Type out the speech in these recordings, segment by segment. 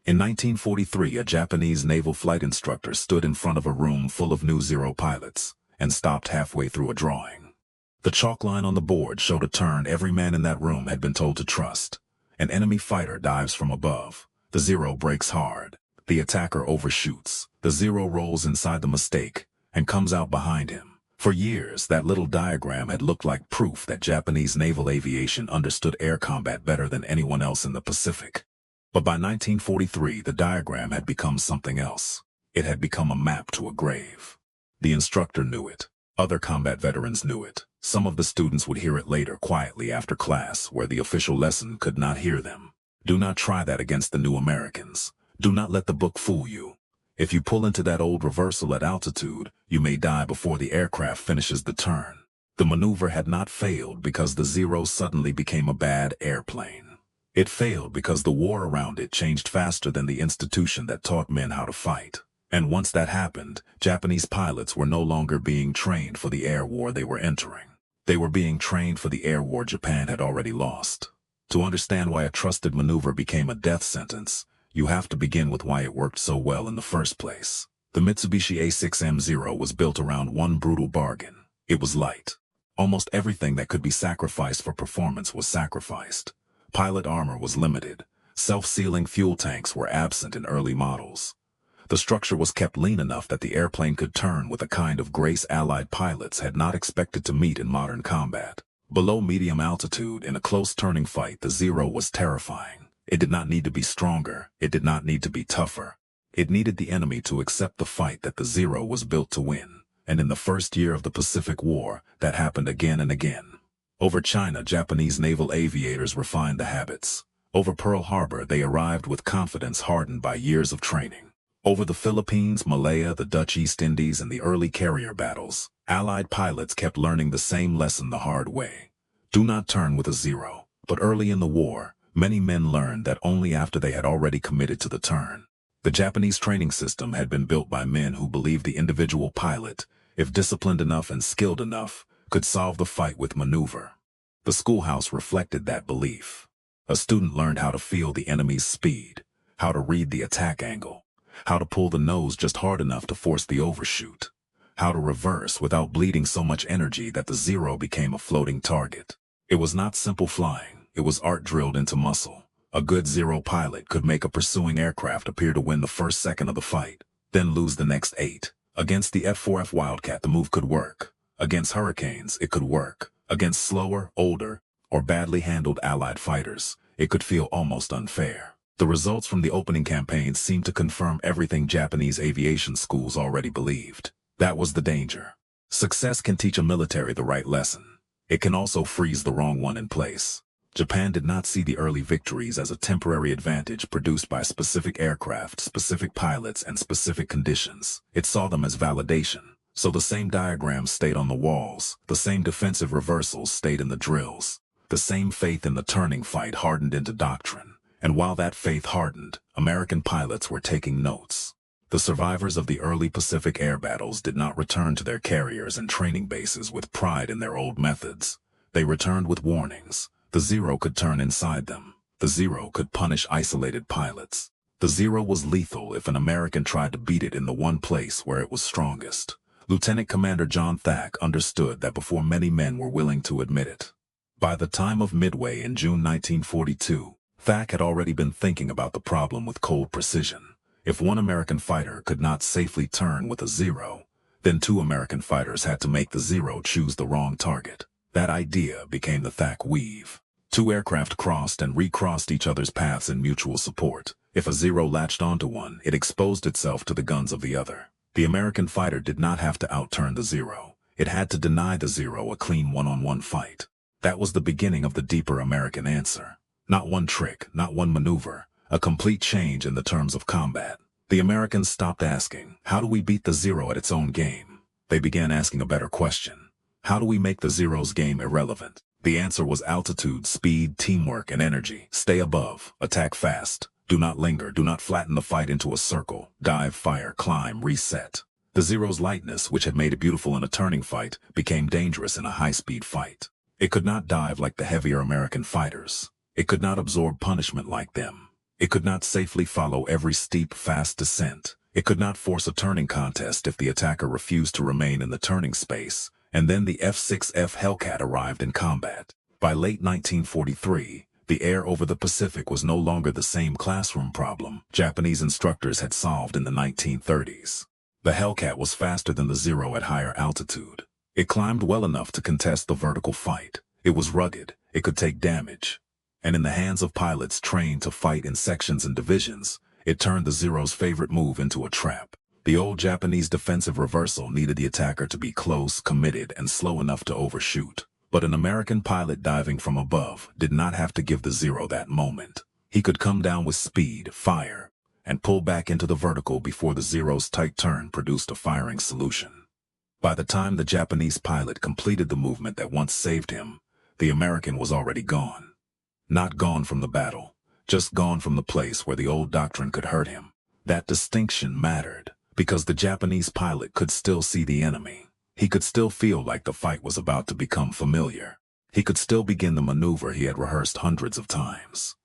In 1943, a Japanese naval flight instructor stood in front of a room full of new Zero pilots and stopped halfway through a drawing. The chalk line on the board showed a turn every man in that room had been told to trust. An enemy fighter dives from above. The Zero brakes hard. The attacker overshoots. The Zero rolls inside the mistake and comes out behind him. For years, that little diagram had looked like proof that Japanese naval aviation understood air combat better than anyone else in the Pacific. But by 1943, the diagram had become something else. It had become a map to a grave. The instructor knew it. Other combat veterans knew it. Some of the students would hear it later quietly after class, where the official lesson could not hear them. Do not try that against the new Americans. Do not let the book fool you. If you pull into that old reversal at altitude, you may die before the aircraft finishes the turn. The maneuver had not failed because the Zero suddenly became a bad airplane. It failed because the war around it changed faster than the institution that taught men how to fight. And once that happened, Japanese pilots were no longer being trained for the air war they were entering. They were being trained for the air war Japan had already lost. To understand why a trusted maneuver became a death sentence, you have to begin with why it worked so well in the first place. The Mitsubishi A6M Zero was built around one brutal bargain. It was light. Almost everything that could be sacrificed for performance was sacrificed. Pilot armor was limited. Self-sealing fuel tanks were absent in early models. The structure was kept lean enough that the airplane could turn with a kind of grace Allied pilots had not expected to meet in modern combat. Below medium altitude, in a close turning fight, the Zero was terrifying. It did not need to be stronger. It did not need to be tougher. It needed the enemy to accept the fight that the Zero was built to win. And in the first year of the Pacific War, that happened again and again. Over China, Japanese naval aviators refined the habits. Over Pearl Harbor, they arrived with confidence hardened by years of training. Over the Philippines, Malaya, the Dutch East Indies, and the early carrier battles, Allied pilots kept learning the same lesson the hard way. Do not turn with a Zero. But early in the war, many men learned that only after they had already committed to the turn. The Japanese training system had been built by men who believed the individual pilot, if disciplined enough and skilled enough, could solve the fight with maneuver. The schoolhouse reflected that belief. A student learned how to feel the enemy's speed, how to read the attack angle, how to pull the nose just hard enough to force the overshoot, how to reverse without bleeding so much energy that the Zero became a floating target. It was not simple flying, it was art drilled into muscle. A good Zero pilot could make a pursuing aircraft appear to win the first second of the fight, then lose the next 8. Against the F-4F Wildcat, the move could work. Against Hurricanes, it could work. Against slower, older, or badly handled Allied fighters, it could feel almost unfair. The results from the opening campaigns seemed to confirm everything Japanese aviation schools already believed. That was the danger. Success can teach a military the right lesson. It can also freeze the wrong one in place. Japan did not see the early victories as a temporary advantage produced by specific aircraft, specific pilots, and specific conditions. It saw them as validation. So the same diagrams stayed on the walls, the same defensive reversals stayed in the drills. The same faith in the turning fight hardened into doctrine. And while that faith hardened, American pilots were taking notes. The survivors of the early Pacific air battles did not return to their carriers and training bases with pride in their old methods. They returned with warnings. The Zero could turn inside them. The Zero could punish isolated pilots. The Zero was lethal if an American tried to beat it in the one place where it was strongest. Lieutenant Commander John Thack understood that before many men were willing to admit it. By the time of Midway in June 1942, Thack had already been thinking about the problem with cold precision. If one American fighter could not safely turn with a Zero, then 2 American fighters had to make the Zero choose the wrong target. That idea became the Thack weave. 2 aircraft crossed and recrossed each other's paths in mutual support. If a Zero latched onto one, it exposed itself to the guns of the other. The American fighter did not have to outturn the Zero. It had to deny the Zero a clean one-on-one fight. That was the beginning of the deeper American answer. Not one trick, not one maneuver, a complete change in the terms of combat. The Americans stopped asking, how do we beat the Zero at its own game? They began asking a better question. How do we make the Zero's game irrelevant? The answer was altitude, speed, teamwork, and energy. Stay above, attack fast. Do not linger, do not flatten the fight into a circle. Dive, fire, climb, reset. The Zero's lightness, which had made it beautiful in a turning fight, became dangerous in a high-speed fight. It could not dive like the heavier American fighters. It could not absorb punishment like them. It could not safely follow every steep, fast descent. It could not force a turning contest if the attacker refused to remain in the turning space. And then the F-6F Hellcat arrived in combat. By late 1943, the air over the Pacific was no longer the same classroom problem Japanese instructors had solved in the 1930s. The Hellcat was faster than the Zero at higher altitude. It climbed well enough to contest the vertical fight. It was rugged. It could take damage. And in the hands of pilots trained to fight in sections and divisions, it turned the Zero's favorite move into a trap. The old Japanese defensive reversal needed the attacker to be close, committed, and slow enough to overshoot. But an American pilot diving from above did not have to give the Zero that moment. He could come down with speed, fire, and pull back into the vertical before the Zero's tight turn produced a firing solution. By the time the Japanese pilot completed the movement that once saved him, the American was already gone. Not gone from the battle, just gone from the place where the old doctrine could hurt him. That distinction mattered, because the Japanese pilot could still see the enemy. He could still feel like the fight was about to become familiar. He could still begin the maneuver he had rehearsed hundreds of times.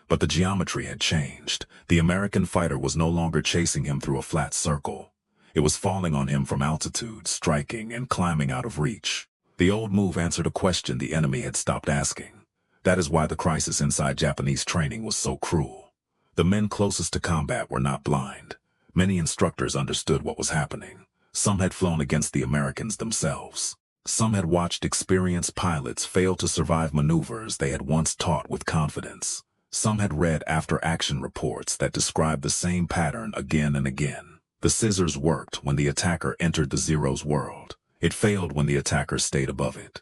But the geometry had changed. The American fighter was no longer chasing him through a flat circle. It was falling on him from altitude, striking and climbing out of reach. The old move answered a question the enemy had stopped asking. That is why the crisis inside Japanese training was so cruel. The men closest to combat were not blind. Many instructors understood what was happening. Some had flown against the Americans themselves. Some had watched experienced pilots fail to survive maneuvers they had once taught with confidence. Some had read after-action reports that described the same pattern again and again. The scissors worked when the attacker entered the Zero's world. It failed when the attacker stayed above it.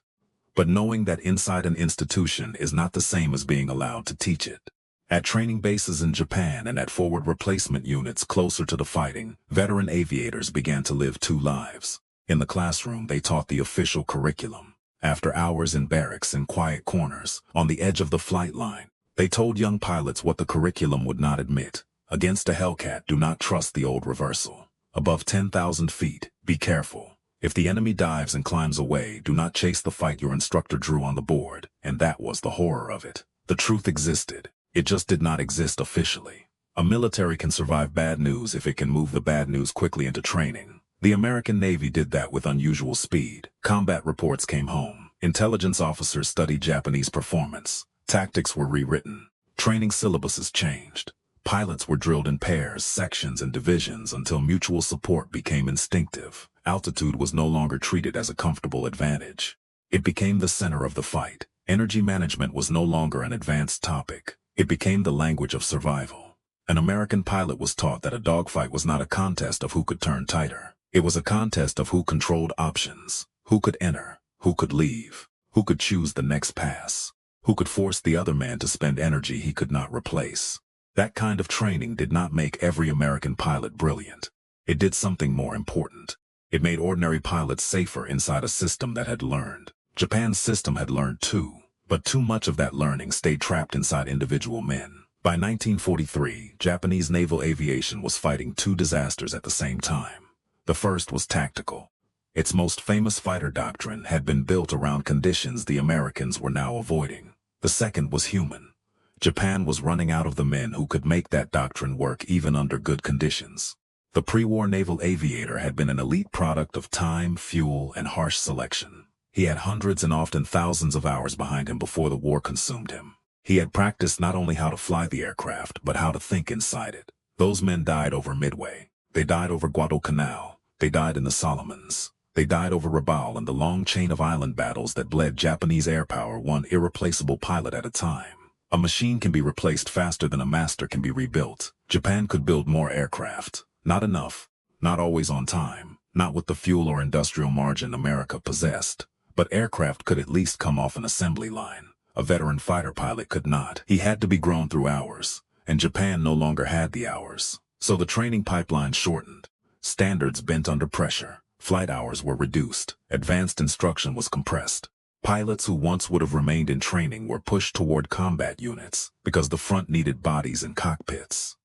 But knowing that inside an institution is not the same as being allowed to teach it. At training bases in Japan and at forward replacement units closer to the fighting, veteran aviators began to live two lives. In the classroom, they taught the official curriculum. After hours in barracks in quiet corners, on the edge of the flight line, they told young pilots what the curriculum would not admit. Against a Hellcat, do not trust the old reversal. Above 10,000 feet, be careful. If the enemy dives and climbs away, do not chase the fight your instructor drew on the board. And that was the horror of it. The truth existed. It just did not exist officially. A military can survive bad news if it can move the bad news quickly into training. The American Navy did that with unusual speed. Combat reports came home. Intelligence officers studied Japanese performance. Tactics were rewritten. Training syllabuses changed. Pilots were drilled in pairs, sections, and divisions until mutual support became instinctive. Altitude was no longer treated as a comfortable advantage. It became the center of the fight. Energy management was no longer an advanced topic. It became the language of survival. An American pilot was taught that a dogfight was not a contest of who could turn tighter. It was a contest of who controlled options, who could enter, who could leave, who could choose the next pass, who could force the other man to spend energy he could not replace. That kind of training did not make every American pilot brilliant. It did something more important. It made ordinary pilots safer inside a system that had learned. Japan's system had learned too, but too much of that learning stayed trapped inside individual men. By 1943, Japanese naval aviation was fighting two disasters at the same time. The first was tactical. Its most famous fighter doctrine had been built around conditions the Americans were now avoiding. The second was human. Japan was running out of the men who could make that doctrine work even under good conditions. The pre-war naval aviator had been an elite product of time, fuel, and harsh selection. He had hundreds and often thousands of hours behind him before the war consumed him. He had practiced not only how to fly the aircraft, but how to think inside it. Those men died over Midway. They died over Guadalcanal. They died in the Solomons. They died over Rabaul and the long chain of island battles that bled Japanese air power one irreplaceable pilot at a time. A machine can be replaced faster than a master can be rebuilt. Japan could build more aircraft. Not enough, not always on time, not with the fuel or industrial margin America possessed. But aircraft could at least come off an assembly line. A veteran fighter pilot could not. He had to be grown through hours, and Japan no longer had the hours. So the training pipeline shortened. Standards bent under pressure. Flight hours were reduced. Advanced instruction was compressed. Pilots who once would have remained in training were pushed toward combat units because the front needed bodies and cockpits.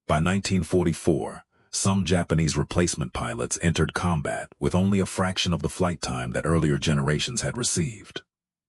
By 1944, some Japanese replacement pilots entered combat with only a fraction of the flight time that earlier generations had received.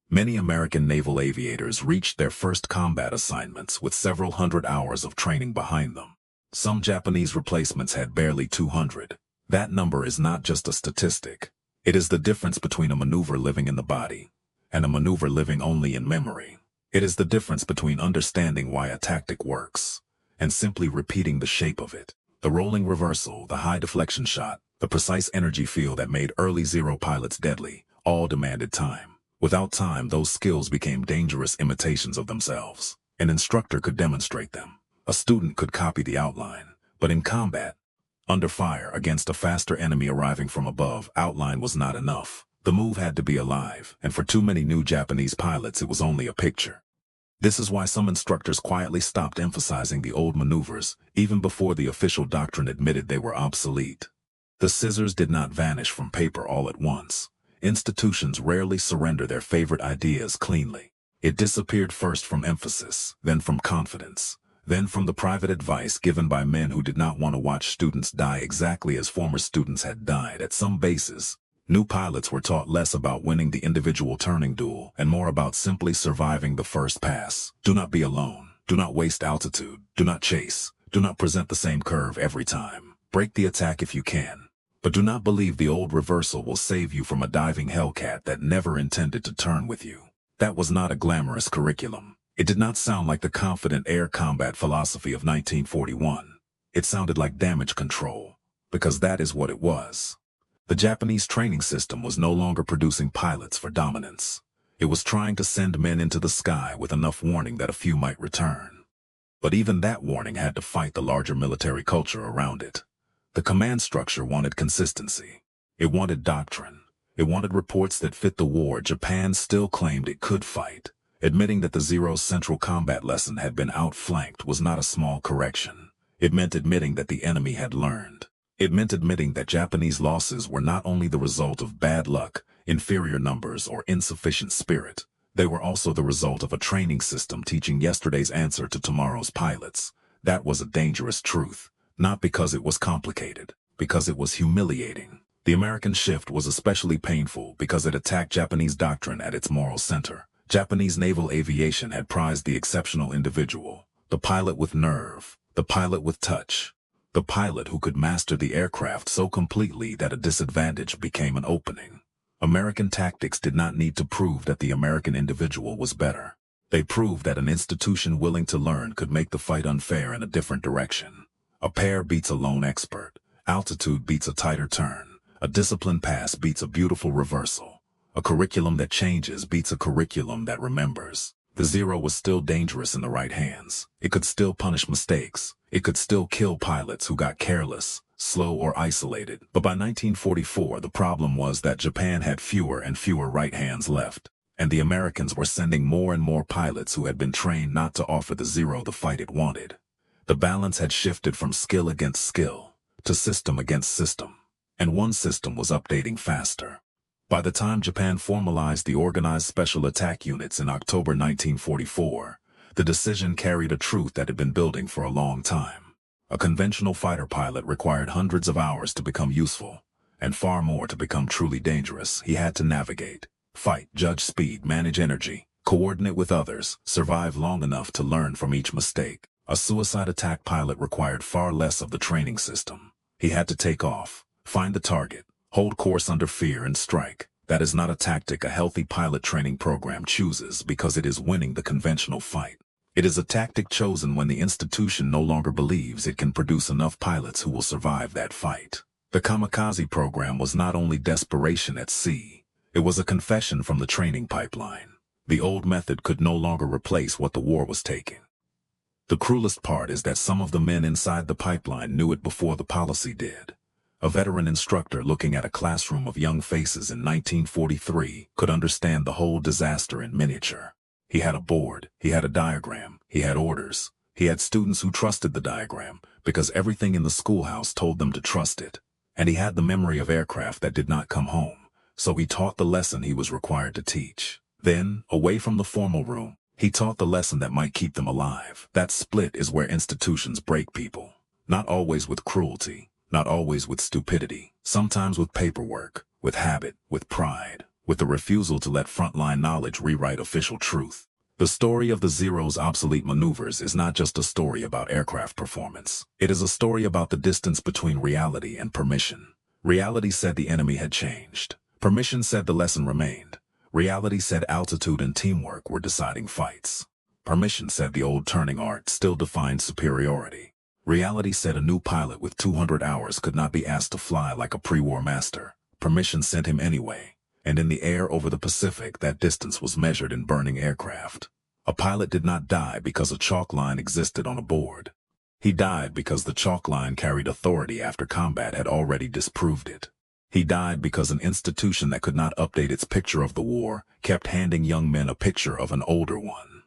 Many American naval aviators reached their first combat assignments with several hundred hours of training behind them. Some Japanese replacements had barely 200. That number is not just a statistic. It is the difference between a maneuver living in the body and a maneuver living only in memory. It is the difference between understanding why a tactic works and simply repeating the shape of it. The rolling reversal, the high deflection shot, the precise energy field that made early Zero pilots deadly, all demanded time. Without time, those skills became dangerous imitations of themselves. An instructor could demonstrate them. A student could copy the outline. But in combat, under fire against a faster enemy arriving from above, outline was not enough. The move had to be alive, and for too many new Japanese pilots it was only a picture. This is why some instructors quietly stopped emphasizing the old maneuvers, even before the official doctrine admitted they were obsolete. The scissors did not vanish from paper all at once. Institutions rarely surrender their favorite ideas cleanly. It disappeared first from emphasis, then from confidence, then from the private advice given by men who did not want to watch students die exactly as former students had died. At some bases, new pilots were taught less about winning the individual turning duel and more about simply surviving the first pass. Do not be alone. Do not waste altitude. Do not chase. Do not present the same curve every time. Break the attack if you can. But do not believe the old reversal will save you from a diving Hellcat that never intended to turn with you. That was not a glamorous curriculum. It did not sound like the confident air combat philosophy of 1941. It sounded like damage control, because that is what it was. The Japanese training system was no longer producing pilots for dominance. It was trying to send men into the sky with enough warning that a few might return. But even that warning had to fight the larger military culture around it. The command structure wanted consistency. It wanted doctrine. It wanted reports that fit the war. Japan still claimed it could fight. Admitting that the Zero's central combat lesson had been outflanked was not a small correction. It meant admitting that the enemy had learned. It meant admitting that Japanese losses were not only the result of bad luck, inferior numbers, or insufficient spirit. They were also the result of a training system teaching yesterday's answer to tomorrow's pilots. That was a dangerous truth, not because it was complicated, because it was humiliating. The American shift was especially painful because it attacked Japanese doctrine at its moral center. Japanese naval aviation had prized the exceptional individual, the pilot with nerve, the pilot with touch, the pilot who could master the aircraft so completely that a disadvantage became an opening. American tactics did not need to prove that the American individual was better. They proved that an institution willing to learn could make the fight unfair in a different direction. A pair beats a lone expert. Altitude beats a tighter turn. A disciplined pass beats a beautiful reversal. A curriculum that changes beats a curriculum that remembers. The Zero was still dangerous in the right hands. It could still punish mistakes. It could still kill pilots who got careless, slow, or isolated. But by 1944, the problem was that Japan had fewer and fewer right hands left, and the Americans were sending more and more pilots who had been trained not to offer the Zero the fight it wanted. The balance had shifted from skill against skill to system against system, and one system was updating faster. By the time Japan formalized the Organized Special Attack Units in October 1944, the decision carried a truth that had been building for a long time. A conventional fighter pilot required hundreds of hours to become useful, and far more to become truly dangerous. He had to navigate, fight, judge speed, manage energy, coordinate with others, survive long enough to learn from each mistake. A suicide attack pilot required far less of the training system. He had to take off, find the target, hold course under fear, and strike. That is not a tactic a healthy pilot training program chooses because it is winning the conventional fight. It is a tactic chosen when the institution no longer believes it can produce enough pilots who will survive that fight. The kamikaze program was not only desperation at sea, it was a confession from the training pipeline. The old method could no longer replace what the war was taking. The cruelest part is that some of the men inside the pipeline knew it before the policy did. A veteran instructor looking at a classroom of young faces in 1943 could understand the whole disaster in miniature. He had a board, he had a diagram, he had orders. He had students who trusted the diagram because everything in the schoolhouse told them to trust it. And he had the memory of aircraft that did not come home, so he taught the lesson he was required to teach. Then, away from the formal room, he taught the lesson that might keep them alive. That split is where institutions break people. Not always with cruelty, not always with stupidity, sometimes with paperwork, with habit, with pride, with the refusal to let frontline knowledge rewrite official truth. The story of the Zero's obsolete maneuvers is not just a story about aircraft performance. It is a story about the distance between reality and permission. Reality said the enemy had changed. Permission said the lesson remained. Reality said altitude and teamwork were deciding fights. Permission said the old turning art still defined superiority. Reality said a new pilot with 200 hours could not be asked to fly like a pre-war master. Permission sent him anyway, and in the air over the Pacific that distance was measured in burning aircraft. A pilot did not die because a chalk line existed on a board. He died because the chalk line carried authority after combat had already disproved it. He died because an institution that could not update its picture of the war kept handing young men a picture of an older one.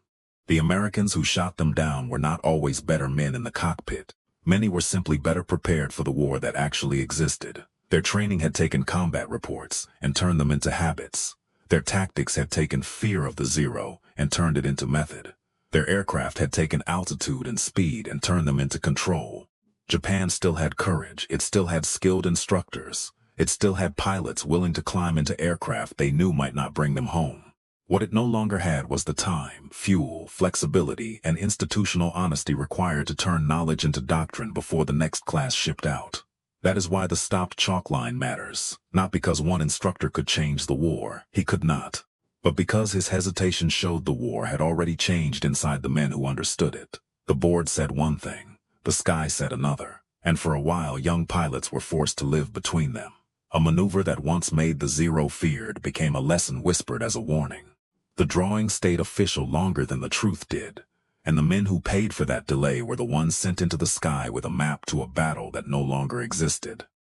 The Americans who shot them down were not always better men in the cockpit. Many were simply better prepared for the war that actually existed. Their training had taken combat reports and turned them into habits. Their tactics had taken fear of the Zero and turned it into method. Their aircraft had taken altitude and speed and turned them into control. Japan still had courage. It still had skilled instructors. It still had pilots willing to climb into aircraft they knew might not bring them home. What it no longer had was the time, fuel, flexibility, and institutional honesty required to turn knowledge into doctrine before the next class shipped out. That is why the stopped chalk line matters. Not because one instructor could change the war, he could not, but because his hesitation showed the war had already changed inside the men who understood it. The board said one thing, the sky said another, and for a while young pilots were forced to live between them. A maneuver that once made the Zero feared became a lesson whispered as a warning. The drawing stayed official longer than the truth did, and the men who paid for that delay were the ones sent into the sky with a map to a battle that no longer existed.